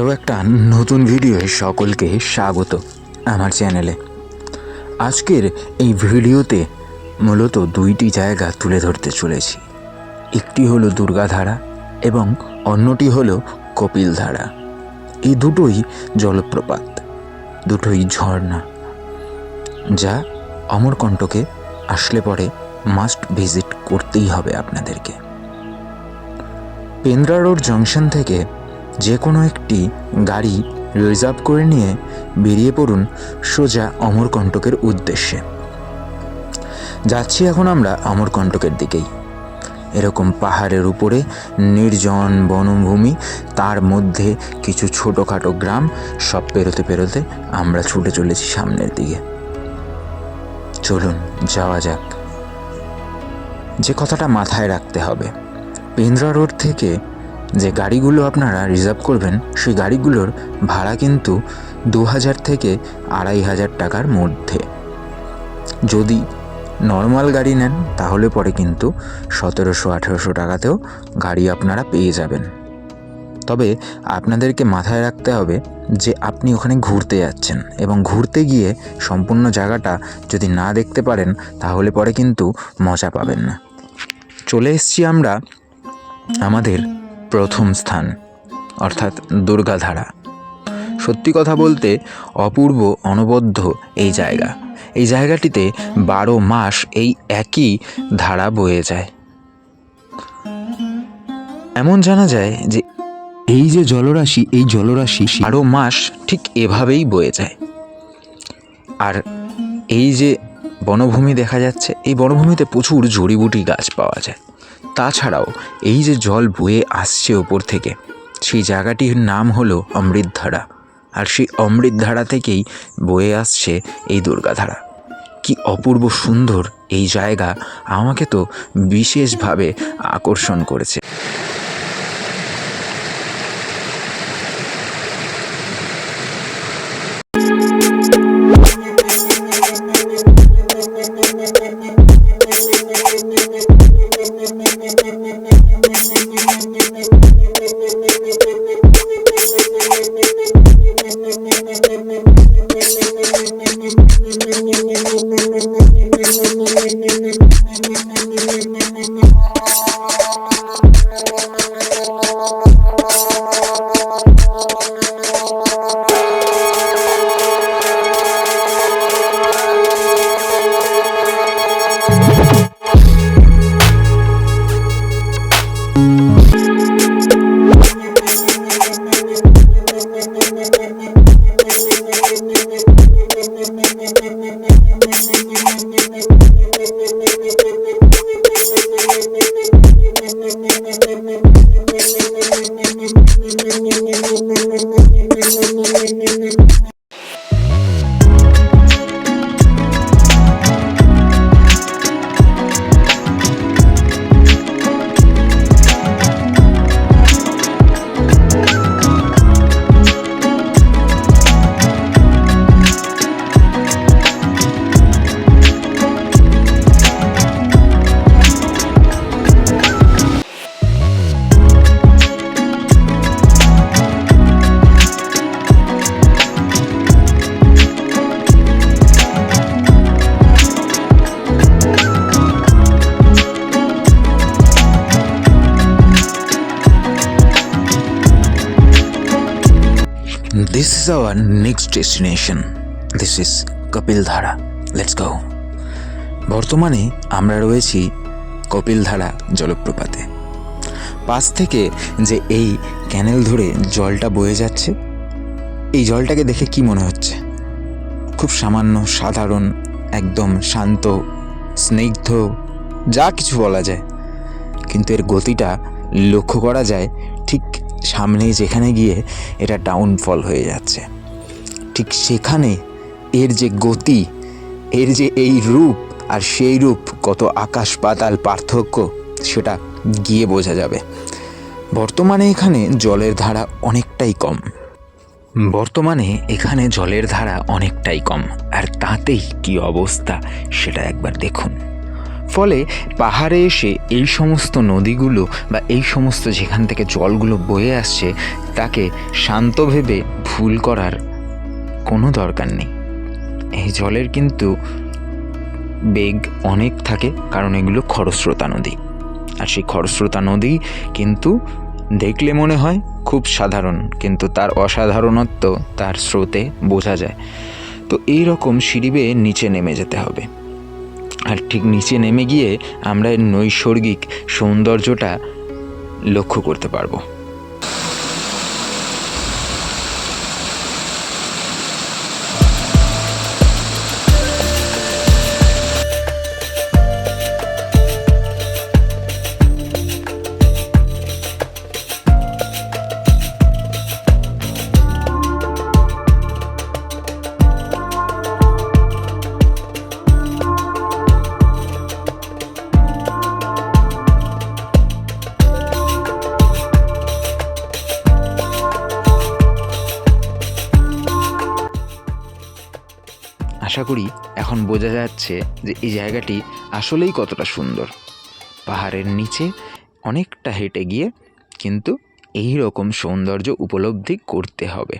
আরও একটা নতুন ভিডিওয়ে সকলকে স্বাগত আমার চ্যানেলে। আজকের এই ভিডিওতে মূলত দুইটি জায়গা তুলে ধরতে চলেছি। একটি হলো দুর্গাধারা এবং অন্যটি হলো কপিলধারা। এই দুটোই জলপ্রপাত, দুটোই ঝর্ণা, যা অমরকণ্টকে আসলে পরে মাস্ট ভিজিট করতেই হবে আপনাদেরকে। পেন্দ্রা রোড জংশন থেকে যে কোনো একটি গাড়ি রিজার্ভ করে নিয়ে বেরিয়ে পড়ুন সোজা অমরকণ্টকের উদ্দেশ্যে। যাচ্ছি এখন আমরা অমরকণ্টকের দিকেই। এরকম পাহাড়ের উপরে নির্জন বনভূমি, তার মধ্যে কিছু ছোটোখাটো গ্রাম, সব পেরোতে পেরোতে আমরা ছুটে চলেছি সামনের দিকে। চলুন যাওয়া যাক। যে কথাটা মাথায় রাখতে হবে, পেন্দ্রা রোড থেকে যে গাড়িগুলো আপনারা রিজার্ভ করবেন সেই গাড়িগুলোর ভাড়া কিন্তু 2000 থেকে 2500 টাকার মধ্যে। যদি নর্মাল গাড়ি নেন তাহলে পরে কিন্তু 1700-1800 টাকাতেও গাড়ি আপনারা পেয়ে যাবেন। তবে আপনাদেরকে মাথায় রাখতে হবে যে আপনি ওখানে ঘুরতে যাচ্ছেন, এবং ঘুরতে গিয়ে সম্পূর্ণ জায়গাটা যদি না দেখতে পারেন তাহলে পরে কিন্তু মজা পাবেন না। চলে এসেছি আমরা আমাদের প্রথম স্থান, অর্থাৎ দুর্গাধারা। সত্যি কথা বলতে অপূর্ব অনবদ্য এই জায়গা। এই জায়গাটিতে 12 মাস এই একই ধারা বয়ে যায়। এমন জানা যায় যে এই যে জলরাশি, এই জলরাশি 12 মাস ঠিক এভাবেই বয়ে যায়। আর এই যে বনভূমি দেখা যাচ্ছে, এই বনভূমিতে প্রচুর জড়িবুটি গাছ পাওয়া যায়। তাছাড়াও এই যে জল বয়ে আসছে ওপর থেকে, সেই জায়গাটির নাম হলো অমৃতধারা। আর সেই অমৃতধারা থেকেই বয়ে আসছে এই দুর্গাধারা। কি অপূর্ব সুন্দর এই জায়গা, আমাকে তো বিশেষভাবে আকর্ষণ করেছে। This is our next destination. This is Kapildhara. Let's go. বর্তমানে আমরা রয়েছি কপিলধারা জলপ্রপাতে। পাশ থেকে যে এই ক্যানেল ধরে জলটা বয়ে যাচ্ছে, এই জলটাকে দেখে কি মনে হচ্ছে? খুব সামান্য, সাধারণ, একদম শান্ত, স্নিগ্ধ, যা কিছু বলা যায়। কিন্তু এর গতিটা লক্ষ্য করা যায় ঠিক সামনে যেখানে গিয়ে এটা ডাউনফল হয়ে যাচ্ছে, ঠিক সেখানে এর যে গতি, এর যে এই রূপ আর সেই রূপ কত আকাশ পাতাল পার্থক্য, সেটা গিয়ে বোঝা যাবে। বর্তমানে এখানে জলের ধারা অনেকটাই কম, আর তাতেই কি অবস্থা সেটা একবার দেখুন। ফলে পাহাড়ে এসে এই সমস্ত নদীগুলো বা এই সমস্ত যেখান থেকে জলগুলো বয়ে আসছে তাকে শান্ত ভেবে ভুল করার কোনো দরকার নেই। এই জলের কিন্তু বেগ অনেক থাকে, কারণ এগুলো খরস্রোতা নদী। আর সেই খরস্রোতা নদী কিন্তু দেখলে মনে হয় খুব সাধারণ, কিন্তু তার অসাধারণত্ব তার স্রোতে বোঝা যায়। তো এই রকম সিঁড়ি বেয়ে নিচে নেমে যেতে হবে, আর ঠিক নিচে নেমে গিয়ে আমরা এর নৈসর্গিক সৌন্দর্যটা লক্ষ্য করতে পারবো। আশা করি এখন বোঝা যাচ্ছে যে এই জায়গাটি আসলেই কতটা সুন্দর। পাহাড়ের নিচে অনেকটা হেঁটে গিয়ে কিন্তু এই রকম সৌন্দর্য উপলব্ধি করতে হবে।